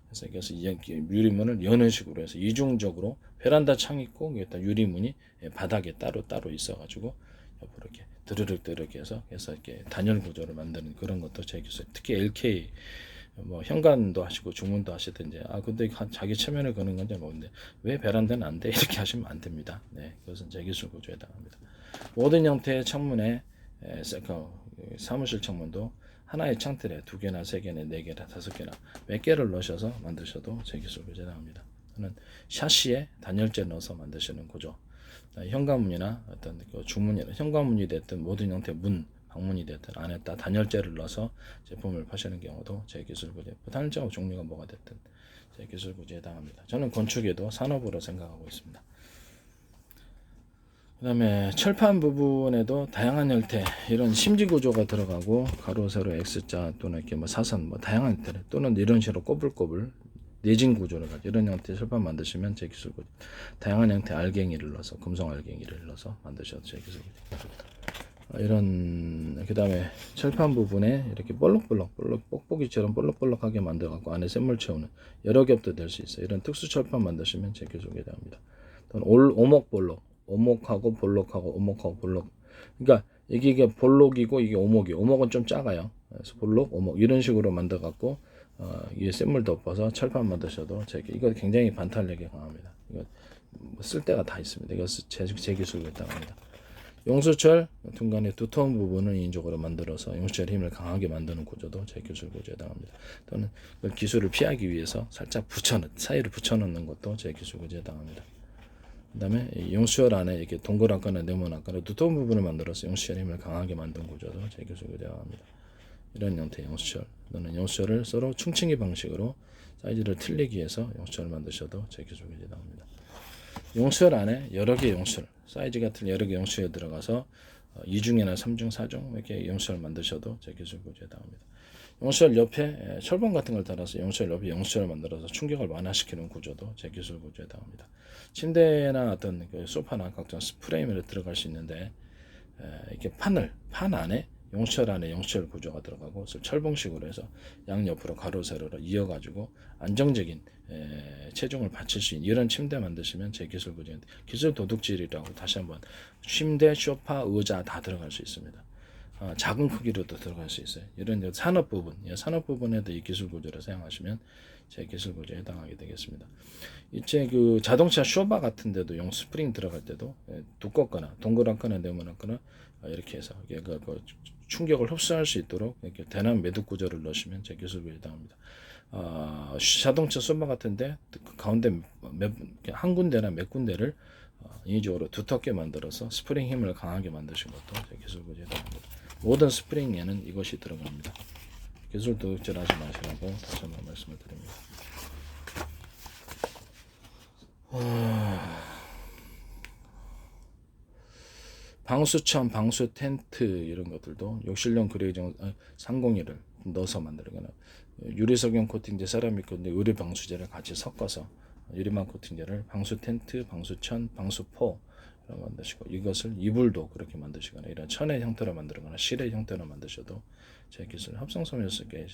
그래서 유리문을 여는 식으로 해서 이중적으로 베란다 창 있고 여기다 유리문이 바닥에 따로 있어 가지고 옆으로 이렇게 드르륵 해서 이렇게 단열 구조를 만드는 그런 것도 제 기술. 특히 LK 뭐 현관도 하시고 중문도 하시든지 근데 자기 체면을 거는 건지 모르는데 왜 베란다는 안 돼? 이렇게 하시면 안 됩니다. 네, 그것은 제 기술 구조에 해당합니다. 모든 형태의 창문에 사무실 창문도 하나의 창틀에 두 개나 세 개나 네 개나 다섯 개나 몇 개를 넣으셔서 만드셔도 제 기술 구조에 해당합니다. 저는 샤시에 단열재 넣어서 만드시는 구조. 현관문이나 어떤 중문이나 현관문이 됐든 모든 형태의 문 방문이 됐든 안에다 단열재를 넣어서 제품을 파시는 경우도 제 기술 구조. 단열재 종류가 뭐가 됐든 제 기술 구조에 해당합니다. 저는 건축에도 산업으로 생각하고 있습니다. 그 다음에 철판 부분에도 다양한 형태 이런 심지 구조가 들어가고 가로 세로 X자 또는 이렇게 뭐 사선 뭐 다양한 형태 또는 이런 식으로 꼬불꼬불 내진 구조를 가지고 이런 형태의 철판 만드시면 제 기술 구조. 다양한 형태의 알갱이를 넣어서 금속 알갱이를 넣어서 만드셔도 제 기술 구조. 이런 그 다음에 철판 부분에 이렇게 볼록볼록 뽁뽁이처럼 볼록볼록하게 만들어 갖고 안에 샘물 채우는 여러 겹도 될 수 있어요. 이런 특수 철판 만드시면 제 기술 구조에 해당합니다. 또는 오목볼록 오목하고 볼록하고 오목하고 볼록. 그러니까 이게 볼록이고 이게 오목이에요. 오목은 좀 작아요. 그래서 볼록, 오목 이런 식으로 만들어 갖고 이게 샘물 덮어서 철판 만드셔도 이거 굉장히 반탄력이 강합니다. 이거 쓸 데가 다 있습니다. 이거 제 기술에 해당합니다. 용수철 중간에 두터운 부분을 인위적으로 만들어서 용수철 힘을 강하게 만드는 구조도 제 기술 구조에 해당합니다. 또는 그 기술을 피하기 위해서 살짝 사이를 붙여넣는 것도 제 기술 구조에 해당합니다. 그 다음에 용수철 안에 이렇게 동그랗거나 네모나거나 두터운 부분을 만들어서 용수철 힘을 강하게 만든 구조도 제 기술 구조에 해당합니다. 이런 형태의 용수철 또는 용수철을 서로 충칭기 방식으로 사이즈를 틀리기 위해서 용수철을 만드셔도 제 기술 구조에 해당합니다. 용수철 안에 여러 개의 용수철 사이즈 같은 여러 개의 용수철이 들어가서 2중이나 3중, 4중 이렇게 용수철을 만드셔도 제 기술 구조에 해당합니다. 용수철 옆에 철봉 같은 걸 달아서 용수철 옆에 용수철을 만들어서 충격을 완화시키는 구조도 제 기술 구조에 해당합니다. 침대나 어떤 소파나 각종 프레임에 들어갈 수 있는데 이렇게 판 안에 용수철 안에 용수철 구조가 들어가고 철봉식으로 해서 양옆으로 가로 세로로 이어가지고 안정적인 체중을 받칠 수 있는 이런 침대 만드시면 제 기술 구조에 기술 도둑질이라고 다시 한번 침대, 소파, 의자 다 들어갈 수 있습니다. 작은 크기로도 들어갈 수 있어요. 이런 산업 부분에도 이 기술 구조를 사용하시면 제 기술 구조에 해당하게 되겠습니다. 이제 그 자동차 쇼바 같은 데도 용 스프링 들어갈 때도 두껍거나 동그랗거나 네모나거나 이렇게 해서 충격을 흡수할 수 있도록 이렇게 대남 매듭 구조를 넣으시면 제 기술 구조에 해당합니다. 자동차 쇼바 같은데 그 가운데 한 군데나 몇 군데를 인위적으로 두텁게 만들어서 스프링 힘을 강하게 만드신 것도 제 기술 구조에 해당합니다. 모든 스프링에는 이것이 들어갑니다. 기술 도둑질 하지 마시라고 다시 한번 말씀을 드립니다. 방수천, 방수 텐트 이런 것들도 욕실용 그레이징 301을 넣어서 만들거나 유리석용 코팅제, 세라믹 코팅제, 유리 방수제를 같이 섞어서 유리막 코팅제를 방수 텐트, 방수천, 방수포 이런 거 만드시고 이것을 이불도 그렇게 만드시거나 이런 천의 형태로 만들거나 실의 형태로 만드셔도 제 기술 합성섬유 속에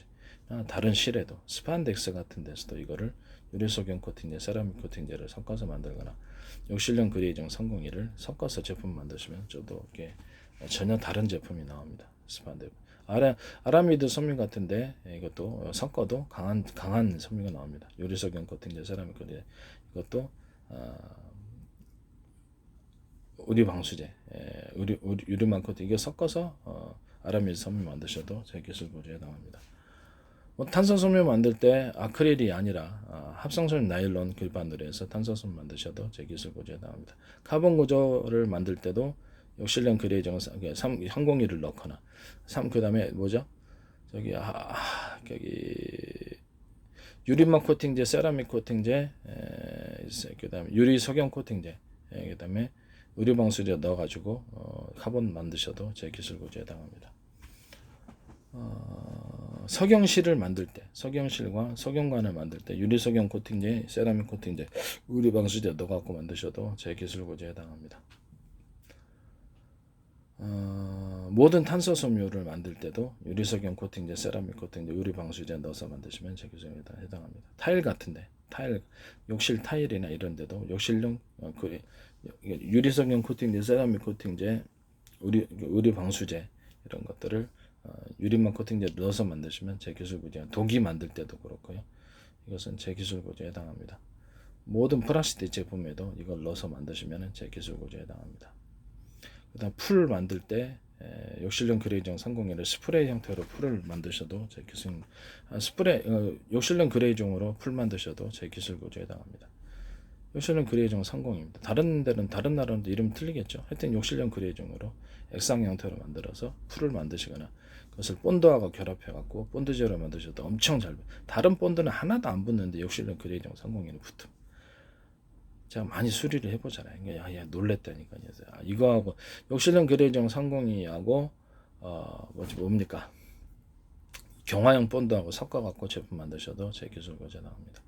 다른 실에도 스판덱스 같은 데서도 이거를 유리석용 코팅제, 세라믹 코팅제를 섞어서 만들거나 욕실용 그레이징 301을 섞어서 제품 만드시면 저도 이렇게 전혀 다른 제품이 나옵니다. 스판덱스 아라미드 섬유 같은데 이것도 섞어도 강한 섬유가 나옵니다. 유리석영 코팅제, 세라믹 코팅 이것도 우리 방수제, 유리막 코팅 이거 섞어서 아라미드 섬유 만드셔도 제 기술 보조에 해당합니다. 탄소섬유 만들 때 아크릴이 아니라 합성섬유 나일론 글반으로 해서 탄소섬유 만드셔도 제 기술 보조에 해당합니다. 카본 구조를 만들 때도 역실련 그레이징 항공유를 넣거나 그다음에 뭐죠? 유리막 코팅제, 세라믹 코팅제, 그다음에 유리 석영 코팅제, 그다음에 의류방수제 넣어가지고 카본 만드셔도 제 기술 보조에 해당합니다. 석영실을 만들 때, 석영실과 석영관을 만들 때 유리석영 코팅제, 세라믹 코팅제, 의류방수제 넣어갖고 만드셔도 제 기술 보조에 해당합니다. 모든 탄소섬유를 만들 때도 유리석영 코팅제, 세라믹 코팅제, 유리방수제 넣어서 만드시면 제 기술에 해당합니다. 타일 같은데, 욕실 타일이나 이런 데도 욕실용 유리석영 코팅제, 세라믹 코팅제, 유리방수제 이런 것들을 유리막 코팅제 넣어서 만드시면 제 기술 보조, 독이 만들 때도 그렇고요. 이것은 제 기술 보조에 해당합니다. 모든 플라스틱 제품에도 이걸 넣어서 만드시면 제 기술 보조에 해당합니다. 그다음 풀 만들 때 욕실용 그레이징 301을 스프레이 형태로 풀을 만드셔도 제 기술 욕실용 그레이징으로 풀 만드셔도 제 기술 보조에 해당합니다. 욕실용 그레이징 30입니다. 다른 데는 다른 나라는 이름 틀리겠죠. 하여튼 욕실용 그레이징으로 액상 형태로 만들어서 풀을 만드시거나 그것을 본드하고 결합해 갖고 본드제로 만드셔도 엄청 잘 다른 본드는 하나도 안 붙는데 욕실용 그레이징 30에는 붙음. 제가 많이 수리를 해보잖아요. 야 놀랬다니까. 이거하고 욕실용 그레이징 30하고 뭡니까? 경화형 본드하고 섞어갖고 제품 만드셔도 제 기술 보조에 나옵니다.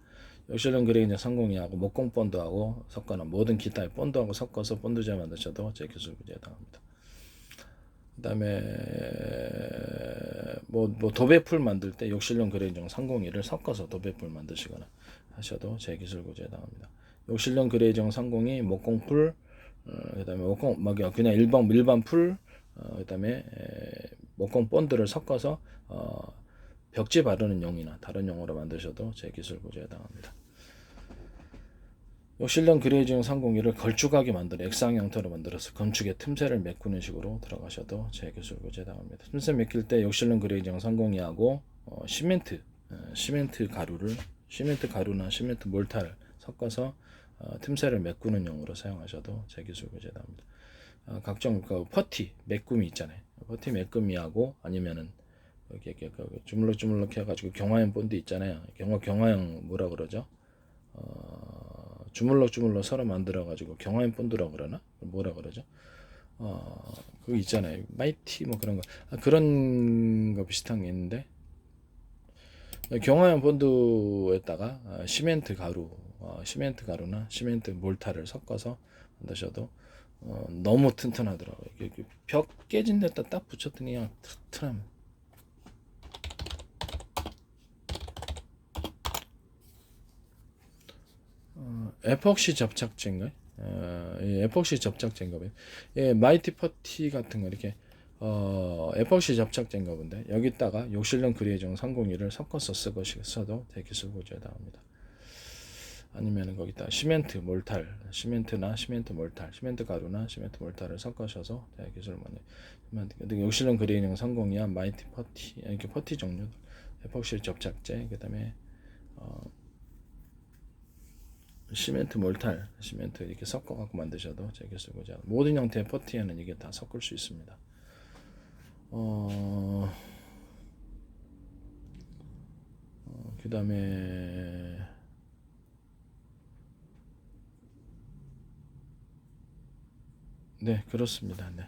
욕실용 그레이징 30하고 목공 본드하고 섞거나 모든 기타의 본드하고 섞어서 본드제 만드셔도 제 기술 보조에 나옵니다. 그다음에 도배풀 만들 때 욕실용 그레이징 301을 섞어서 도배풀 만드시거나 하셔도 제 기술 보조에 나옵니다. 욕실용 그레이징 30이 목공풀, 그다음에 그냥 일반 풀, 그다음에 목공 본드를 섞어서 벽지 바르는 용이나 다른 용으로 만드셔도 제 기술 보조에 해당합니다. 욕실용 그레이징 301을 걸쭉하게 만들어 액상 형태로 만들어서 건축에 틈새를 메꾸는 식으로 들어가셔도 제 기술 보조에 해당합니다. 틈새 메낄 때 욕실용 그레이징 30하고 시멘트 가루나 시멘트 몰타를 섞어서 틈새를 메꾸는 용으로 사용하셔도 제 기술 보조에 해당합니다. 각종 퍼티 메꾸미 있잖아요. 퍼티 메꾸미하고 아니면은 이렇게 주물럭 해가지고 경화형 본드 있잖아요. 경화형 뭐라 그러죠? 주물럭 서로 만들어가지고 경화형 본드라고 그러나? 뭐라 그러죠? 그거 있잖아요. 마이티 뭐 그런 거. 그런 거 비슷한 게 있는데 경화형 본드에다가 시멘트 가루나 시멘트 몰타를 섞어서 만드셔도 너무 튼튼하더라고요. 벽 깨진 데다 딱 붙였더니 그냥 튼튼함. 에폭시 접착제인가요? 에폭시 접착제인가 봐요. 마이티 퍼티 같은 거 이렇게 에폭시 접착제인가 본데 여기다가 욕실용 그레이징 301을 섞어서 써도 대기술 보조에 나옵니다. 아니면 거기다 시멘트 가루나 시멘트 몰탈을 섞으셔서 대기술 욕실용 그레이징 30이야 마이티 퍼티 이렇게 퍼티 종류 에폭시 접착제 그다음에 시멘트 이렇게 섞어 갖고 만드셔도 제 기술 보조 모든 형태의 퍼티에는 이게 다 섞을 수 있습니다. 그다음에 네 그렇습니다. 네.